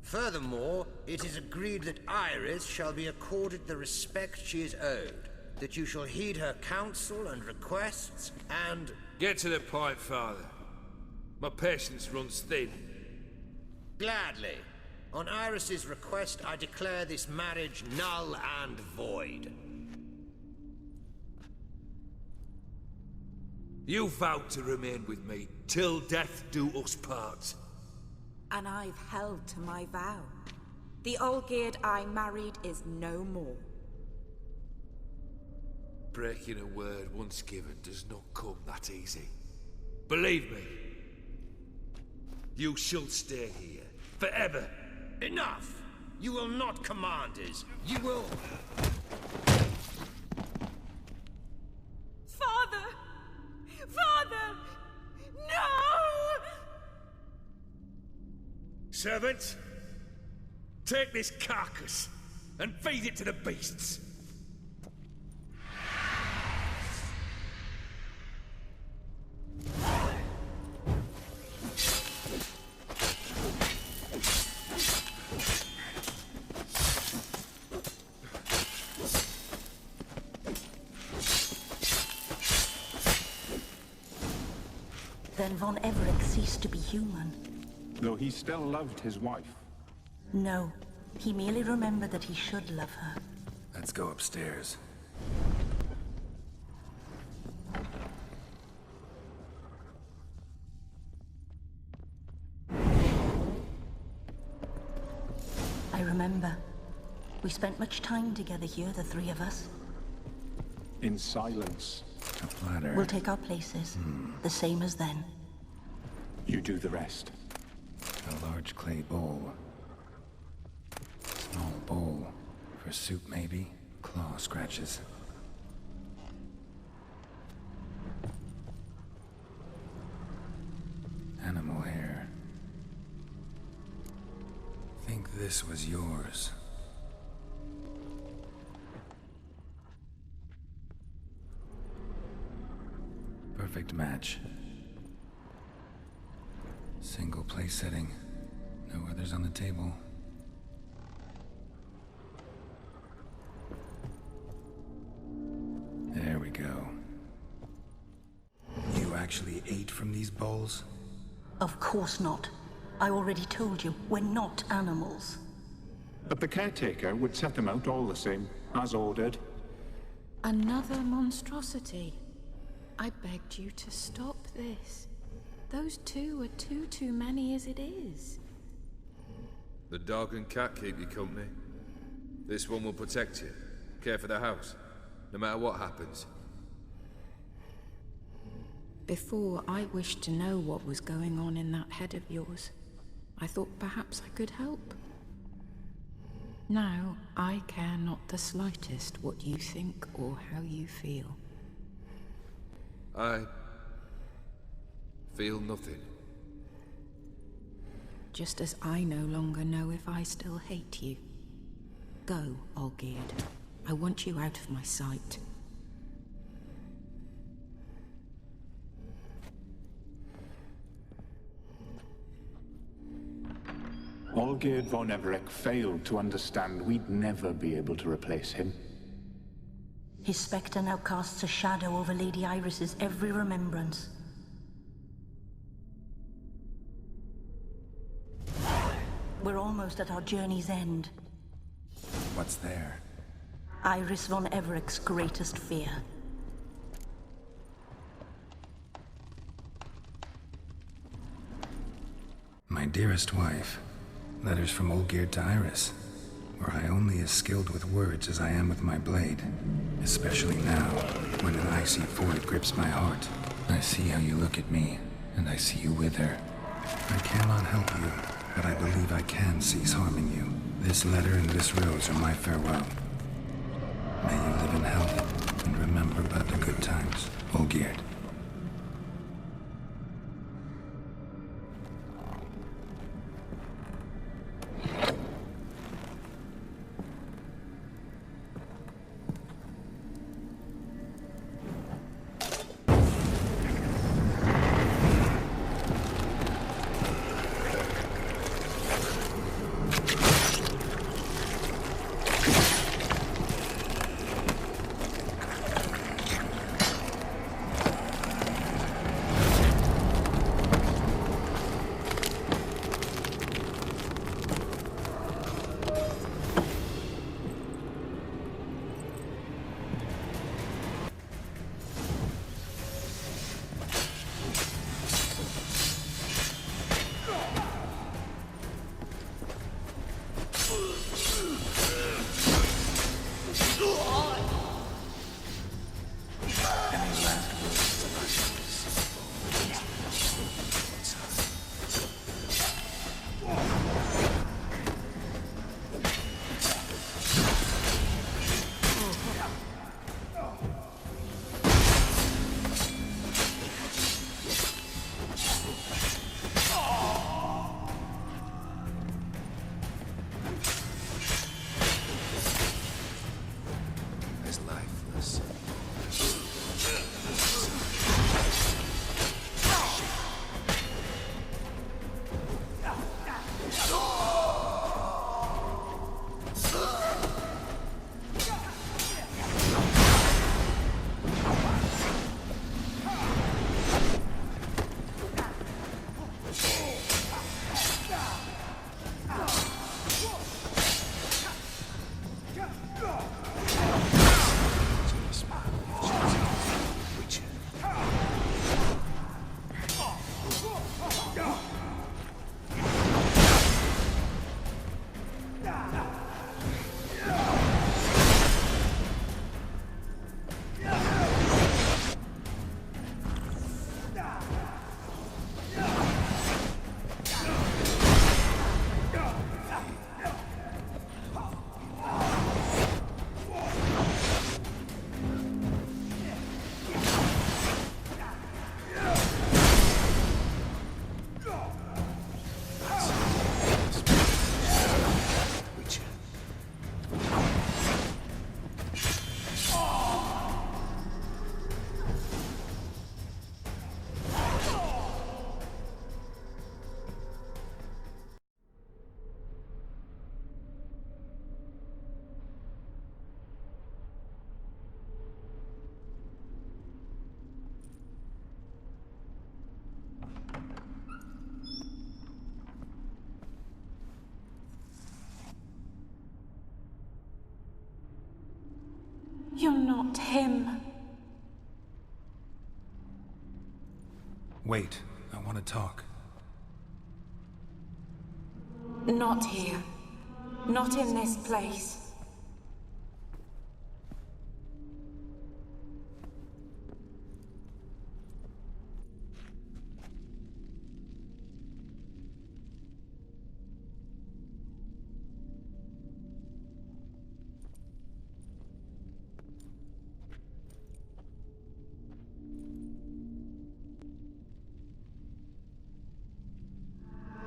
Furthermore, it is agreed that Iris shall be accorded the respect she is owed, that you shall heed her counsel and requests, and... Get to the point, Father. My patience runs thin. Gladly. On Iris's request, I declare this marriage null and void. You vowed to remain with me till death do us part. And I've held to my vow. The Olgierd I married is no more. Breaking a word once given does not come that easy. Believe me. You shall stay here, forever. Enough! You will not command us. You will... Father! Father! No! Servants, take this carcass and feed it to the beasts. Then Von Everett ceased to be human. Though he still loved his wife. No, he merely remembered that he should love her. Let's go upstairs. I remember. We spent much time together here, the three of us. In silence. A platter. We'll take our places, the same as then. You do the rest. A large clay bowl. Small bowl. For soup, maybe? Claw scratches. Animal hair. Think this was yours. Perfect match. Single place setting. No others on the table. There we go. You actually ate from these bowls? Of course not. I already told you, we're not animals. But the caretaker would set them out all the same, as ordered. Another monstrosity. I begged you to stop this. Those two are too many as it is. The dog and cat keep you company. This one will protect you, care for the house, no matter what happens. Before, I wished to know what was going on in that head of yours. I thought perhaps I could help. Now, I care not the slightest what you think or how you feel. I feel nothing. Just as I no longer know if I still hate you. Go, Olgierd. I want you out of my sight. Olgierd von Everett failed to understand we'd never be able to replace him. His spectre now casts a shadow over Lady Iris's every remembrance. We're almost at our journey's end. What's there? Iris von Everett's greatest fear. My dearest wife. Letters from Olgierd to Iris. Were I only as skilled with words as I am with my blade. Especially now, when an icy void grips my heart. I see how you look at me, and I see you with her. I cannot help you, but I believe I can cease harming you. This letter and this rose are my farewell. May you live in health, and remember but the good times, Olgierd. You're not him. Wait, I want to talk. Not here. Not in this place.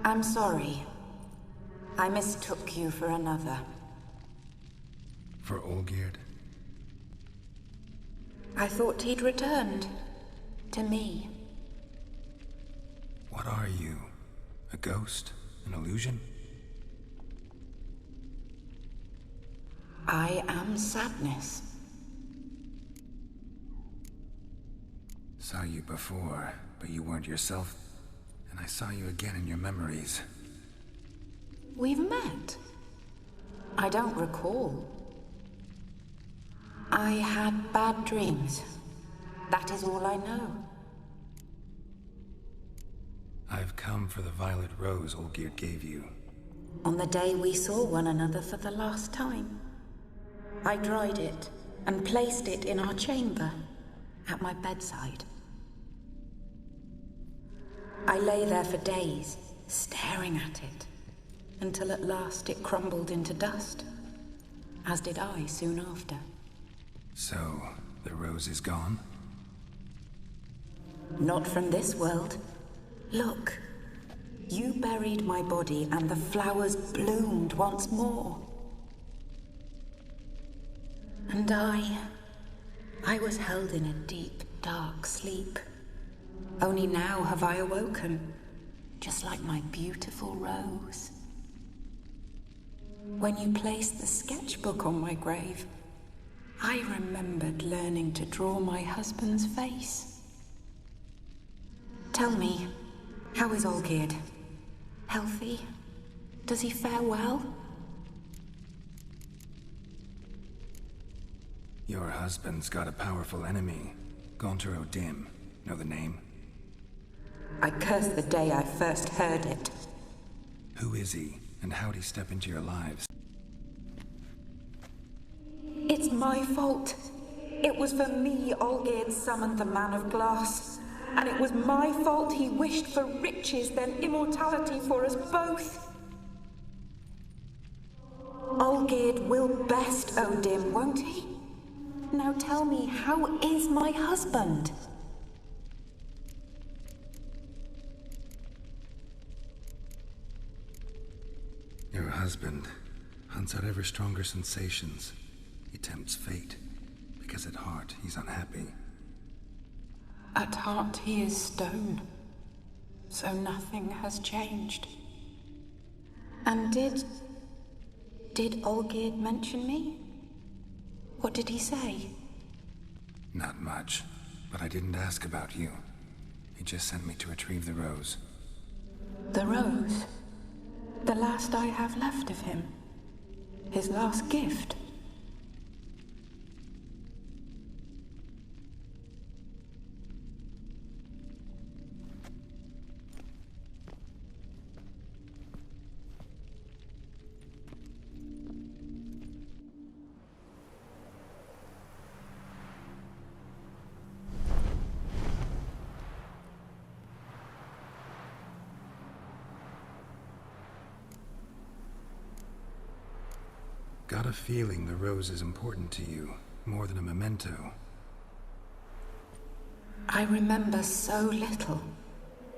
I'm sorry. I mistook you for another. For Olgierd? I thought he'd returned. To me. What are you? A ghost? An illusion? I am sadness. Saw you before, but you weren't yourself. And I saw you again in your memories. We've met. I don't recall. I had bad dreams. That is all I know. I've come for the violet rose Olgierd gave you. On the day we saw one another for the last time, I dried it and placed it in our chamber, at my bedside. I lay there for days, staring at it, until at last it crumbled into dust, as did I soon after. So, the rose is gone? Not from this world. Look, you buried my body and the flowers bloomed once more. And I was held in a deep, dark sleep. Only now have I awoken, just like my beautiful rose. When you placed the sketchbook on my grave, I remembered learning to draw my husband's face. Tell me, how is Olgierd? Healthy? Does he fare well? Your husband's got a powerful enemy. Gaunter O'Dim. Know the name? I curse the day I first heard it. Who is he, and how'd he step into your lives? It's my fault. It was for me Olgierd summoned the Man of Glass. And it was my fault he wished for riches, then immortality for us both. Olgierd will best O'Dim, won't he? Now tell me, how is my husband? Your husband hunts out ever stronger sensations. He tempts fate, because at heart he's unhappy. At heart he is stone, so nothing has changed. And did Olgierd mention me? What did he say? Not much, but I didn't ask about you. He just sent me to retrieve the rose. The rose? The last I have left of him? His last gift? Got a feeling the rose is important to you, more than a memento. I remember so little.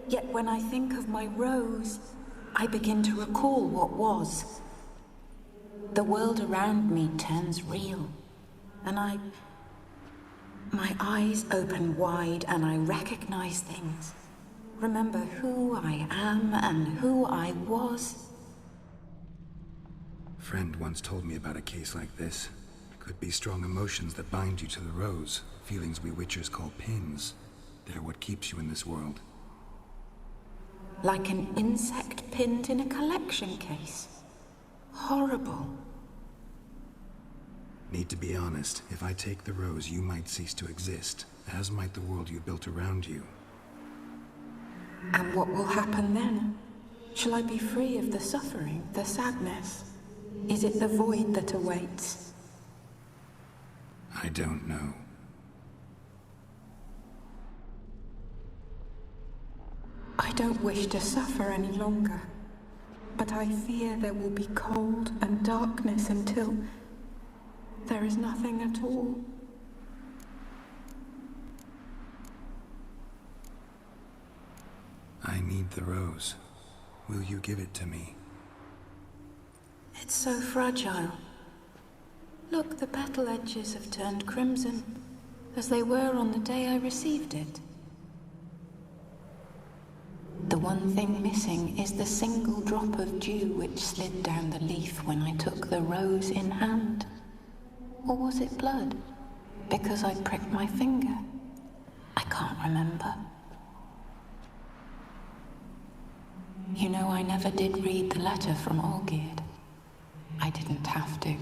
Yet when I think of my rose, I begin to recall what was. The world around me turns real, and my eyes open wide and I recognize things. Remember who I am and who I was. Friend once told me about a case like this. Could be strong emotions that bind you to the rose. Feelings we Witchers call pins. They're what keeps you in this world. Like an insect pinned in a collection case. Horrible. Need to be honest. If I take the rose, you might cease to exist, as might the world you built around you. And what will happen then? Shall I be free of the suffering, the sadness? Is it the void that awaits? I don't know. I don't wish to suffer any longer, but I fear there will be cold and darkness until there is nothing at all. I need the rose. Will you give it to me? It's so fragile. Look, the petal edges have turned crimson, as they were on the day I received it. The one thing missing is the single drop of dew which slid down the leaf when I took the rose in hand. Or was it blood? Because I pricked my finger. I can't remember. You know, I never did read the letter from Olgierd. I didn't have to.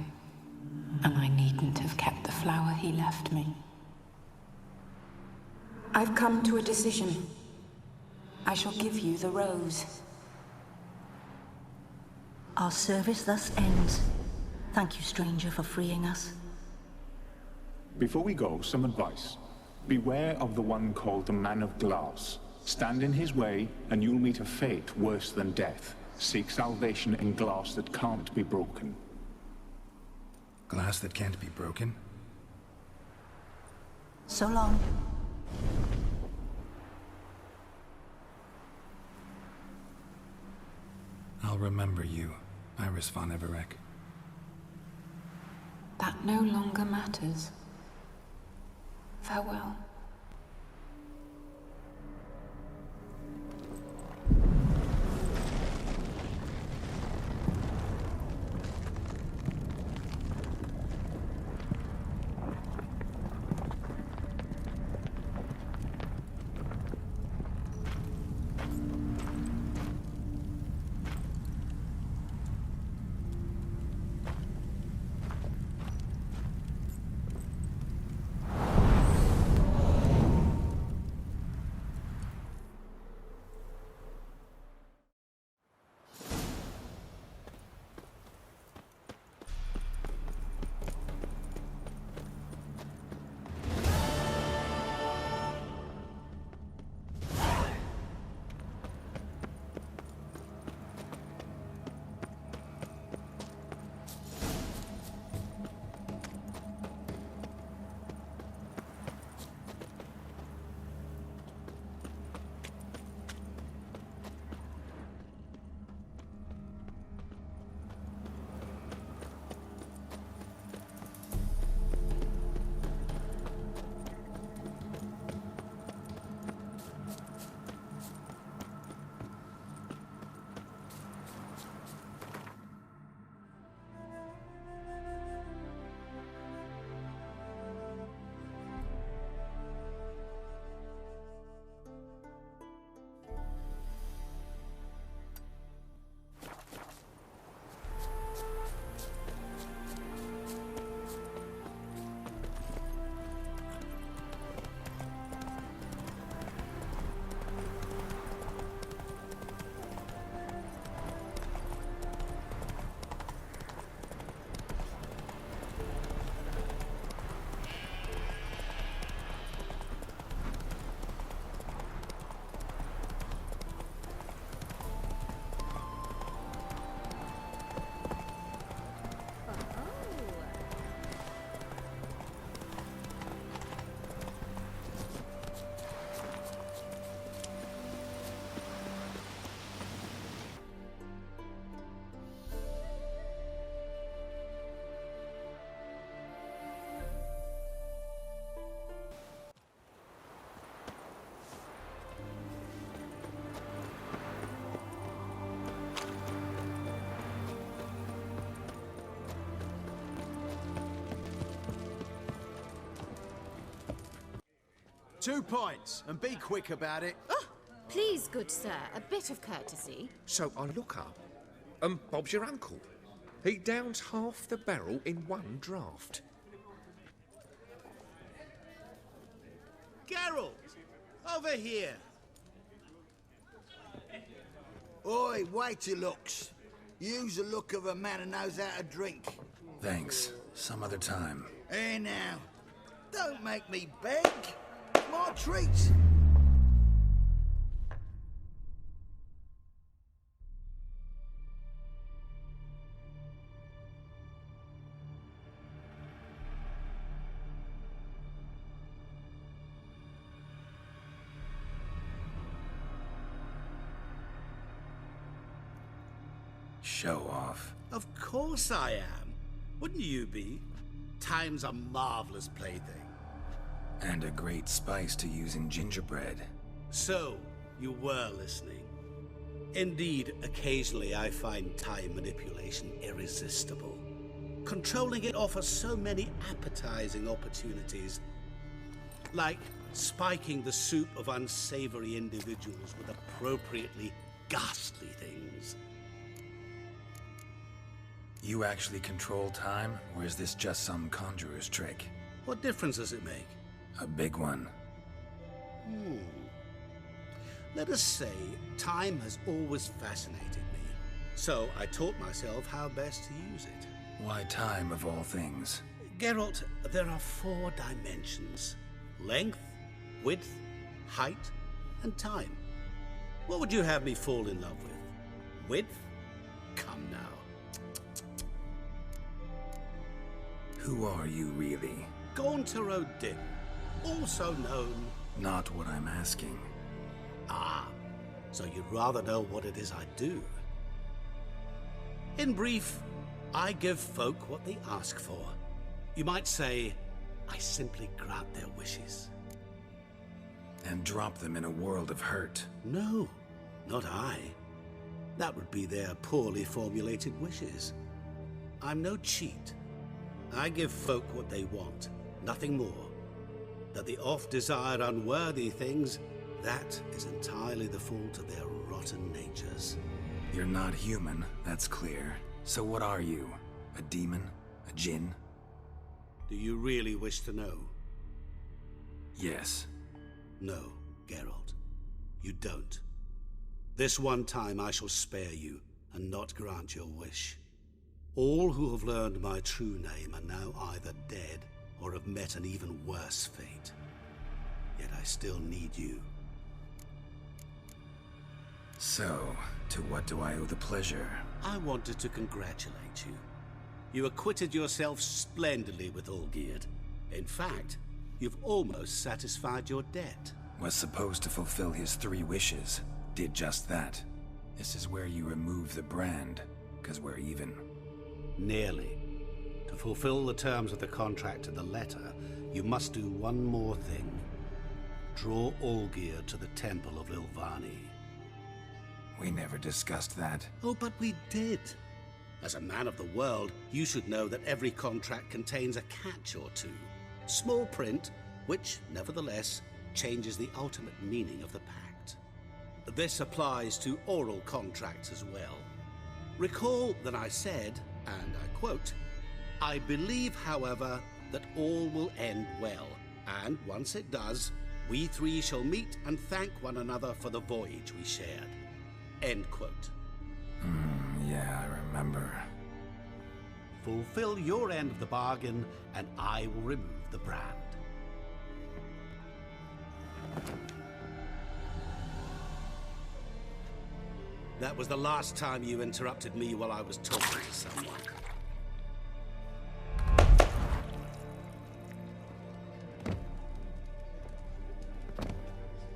And I needn't have kept the flower he left me. I've come to a decision. I shall give you the rose. Our service thus ends. Thank you, stranger, for freeing us. Before we go, some advice. Beware of the one called the Man of Glass. Stand in his way, and you'll meet a fate worse than death. Seek salvation in glass that can't be broken. Glass that can't be broken? So long. I'll remember you, Iris von Everec. That no longer matters. Farewell. "2 pints, and be quick about it." Oh, please, good sir, a bit of courtesy. So I look up, and Bob's your uncle. He downs half the barrel in one draught. Geralt! Over here! Oi, wait your looks. Use the look of a man who knows how to drink. Thanks. Some other time. Here now. Don't make me beg. It's my treat. Show off. Of course I am. Wouldn't you be? Time's a marvelous plaything. And a great spice to use in gingerbread. So, you were listening. Indeed, occasionally I find time manipulation irresistible. Controlling it offers so many appetizing opportunities. Like spiking the soup of unsavory individuals with appropriately ghastly things. You actually control time, or is this just some conjurer's trick? What difference does it make? A big one. Let us say, time has always fascinated me. So I taught myself how best to use it. Why time, of all things? Geralt, there are 4 dimensions. Length, width, height, and time. What would you have me fall in love with? Width? Come now. Who are you, really? Gaunter O'Dim, also known... Not what I'm asking. Ah, so you'd rather know what it is I do. In brief, I give folk what they ask for. You might say, I simply grant their wishes. And drop them in a world of hurt. No, not I. That would be their poorly formulated wishes. I'm no cheat. I give folk what they want, nothing more. That the oft-desired unworthy things, that is entirely the fault of their rotten natures. You're not human, that's clear. So what are you? A demon? A djinn? Do you really wish to know? Yes. No, Geralt. You don't. This one time I shall spare you, and not grant your wish. All who have learned my true name are now either dead or have met an even worse fate. Yet I still need you. So, to what do I owe the pleasure? I wanted to congratulate you. You acquitted yourself splendidly with Olgierd. In fact, you've almost satisfied your debt. Was supposed to fulfill his 3 wishes. Did just that. This is where you remove the brand, 'cause we're even. Nearly. To fulfill the terms of the contract to the letter, you must do one more thing. Draw Olgierd to the Temple of Lilvani. We never discussed that. Oh, but we did. As a man of the world, you should know that every contract contains a catch or two. Small print, which, nevertheless, changes the ultimate meaning of the pact. This applies to oral contracts as well. Recall that I said, and I quote, I believe, however, that all will end well, and once it does, we 3 shall meet and thank one another for the voyage we shared. End quote. Yeah, I remember. Fulfill your end of the bargain, and I will remove the brand. That was the last time you interrupted me while I was talking to someone.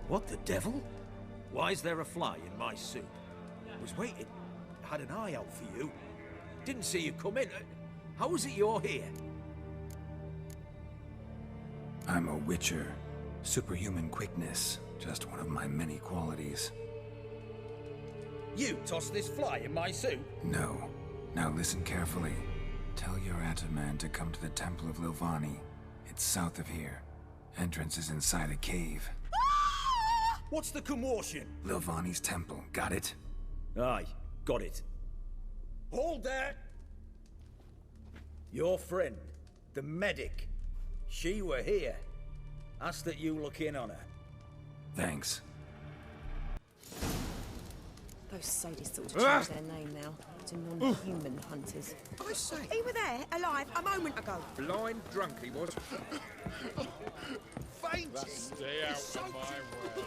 What the devil? Why is there a fly in my soup? I was waiting. I had an eye out for you. Didn't see you come in. How is it you're here? I'm a witcher. Superhuman quickness. Just one of my many qualities. You tossed this fly in my soup? No. Now listen carefully. Tell your Ataman to come to the Temple of Lilvani. It's south of here. Entrance is inside a cave. What's the commotion? Lilvani's temple. Got it? Aye, got it. Hold there! Your friend, the medic, she were here. Ask that you look in on her. Thanks. Those sadists ought to change their name now to non-human hunters. I say. He were there, alive, a moment ago. Blind drunk he was. Fainting. Stay out of my way.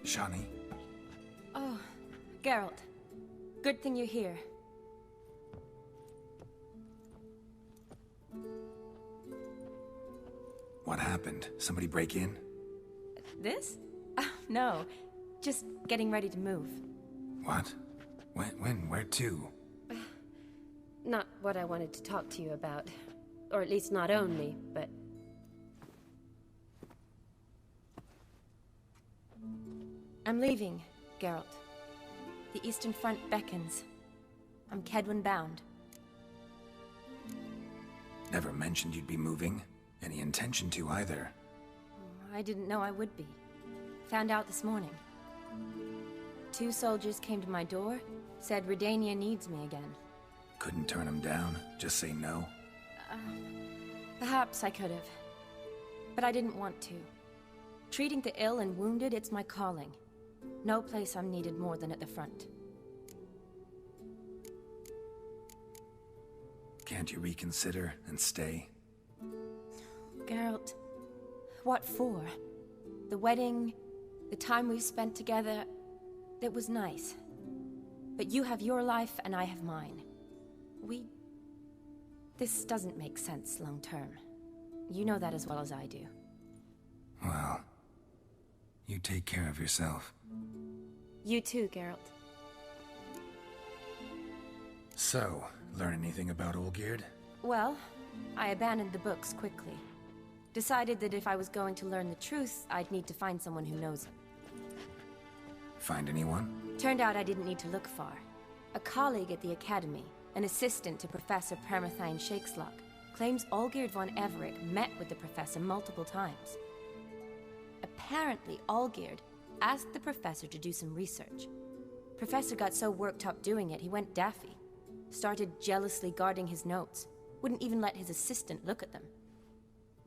Shani. Oh, Geralt. Good thing you're here. What happened? Somebody break in? This? No. Just getting ready to move. What? When? Where to? Not what I wanted to talk to you about. Or at least not only, but... I'm leaving, Geralt. The Eastern Front beckons. I'm Kedwin bound. Never mentioned you'd be moving. Any intention to either. I didn't know I would be. Found out this morning. 2 soldiers came to my door, said Redania needs me again. Couldn't turn them down? Just say no? Perhaps I could have. But I didn't want to. Treating the ill and wounded, it's my calling. No place I'm needed more than at the front. Can't you reconsider and stay? Geralt, what for? The wedding, the time we've spent together, it was nice. But you have your life and I have mine. This doesn't make sense long term. You know that as well as I do. Well, you take care of yourself. You too, Geralt. So, learn anything about Olgierd? Well, I abandoned the books quickly. Decided that if I was going to learn the truth, I'd need to find someone who knows it. Find anyone? Turned out I didn't need to look far. A colleague at the Academy, an assistant to Professor Permathine Shakeslock, claims Olgierd von Everett met with the professor multiple times. Apparently, Olgierd asked the professor to do some research. Professor got so worked up doing it, he went daffy. Started jealously guarding his notes. Wouldn't even let his assistant look at them.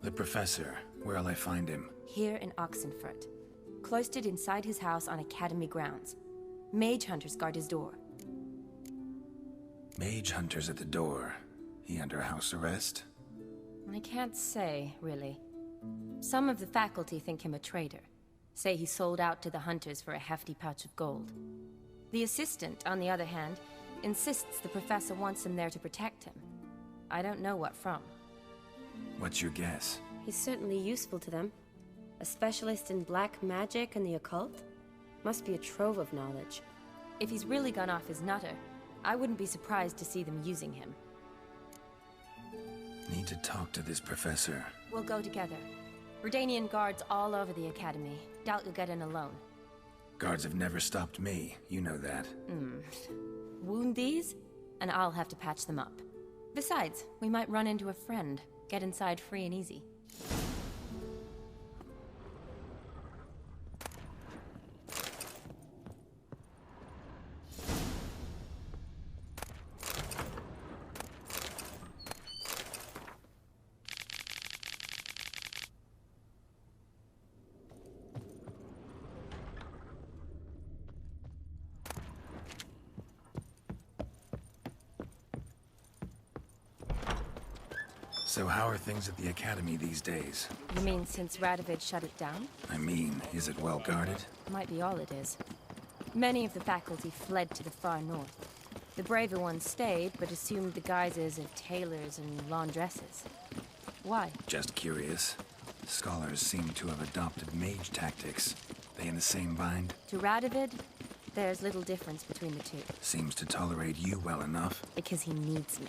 The professor, where'll I find him? Here in Oxenfurt. Cloistered inside his house on Academy grounds. Mage hunters guard his door. Mage hunters at the door. He under house arrest? I can't say, really. Some of the faculty think him a traitor. Say he sold out to the hunters for a hefty pouch of gold. The assistant, on the other hand, insists the professor wants him there to protect him. I don't know what from. What's your guess? He's certainly useful to them. A specialist in black magic and the occult? Must be a trove of knowledge. If he's really gone off his nutter, I wouldn't be surprised to see them using him. Need to talk to this professor. We'll go together. Redanian guards all over the Academy. Doubt you'll get in alone. Guards have never stopped me, you know that. Wound these, and I'll have to patch them up. Besides, we might run into a friend. Get inside free and easy. So how are things at the Academy these days? You mean since Radovid shut it down? I mean, is it well guarded? Might be all it is. Many of the faculty fled to the far north. The braver ones stayed, but assumed the guises of tailors and laundresses. Why? Just curious. Scholars seem to have adopted mage tactics. They in the same bind? To Radovid, there's little difference between the two. Seems to tolerate you well enough. Because he needs me.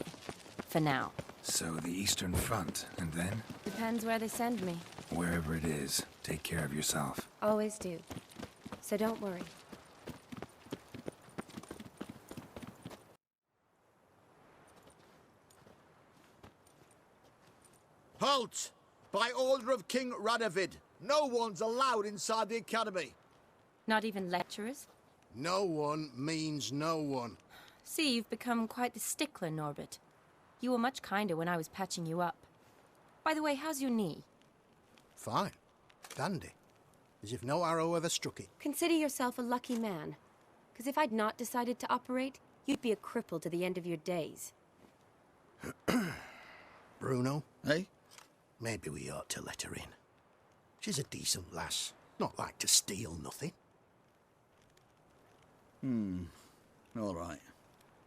For now. So the Eastern Front, and then? Depends where they send me. Wherever it is, take care of yourself. Always do. So don't worry. Halt! By order of King Radovid, no one's allowed inside the academy. Not even lecturers? No one means no one. See, you've become quite the stickler, Norbert. You were much kinder when I was patching you up. By the way, how's your knee? Fine. Dandy. As if no arrow ever struck it. Consider yourself a lucky man. Because if I'd not decided to operate, you'd be a cripple to the end of your days. Bruno, eh? Maybe we ought to let her in. She's a decent lass. Not like to steal nothing. All right.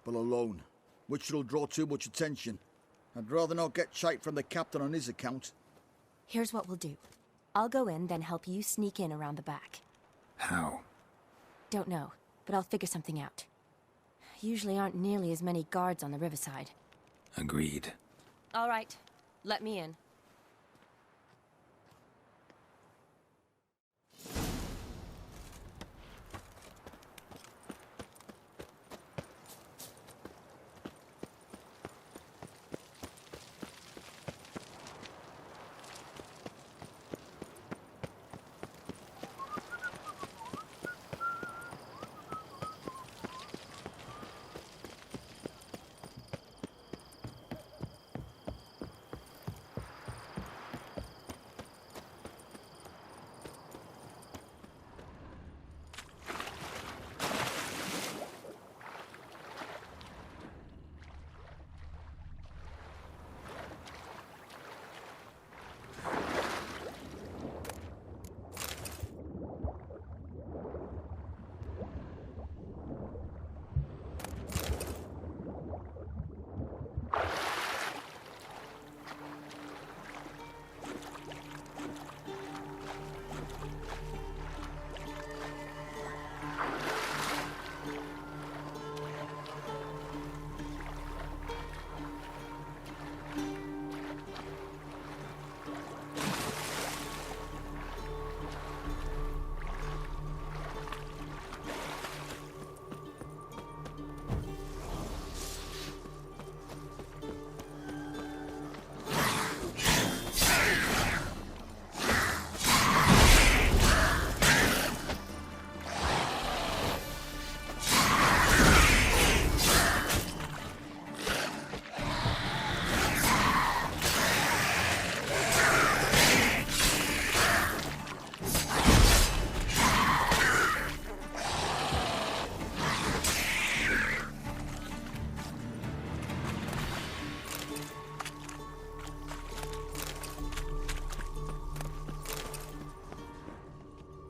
But alone, which will draw too much attention. I'd rather not get shite from the captain on his account. Here's what we'll do. I'll go in, then help you sneak in around the back. How? Don't know, but I'll figure something out. Usually aren't nearly as many guards on the riverside. Agreed. All right. Let me in.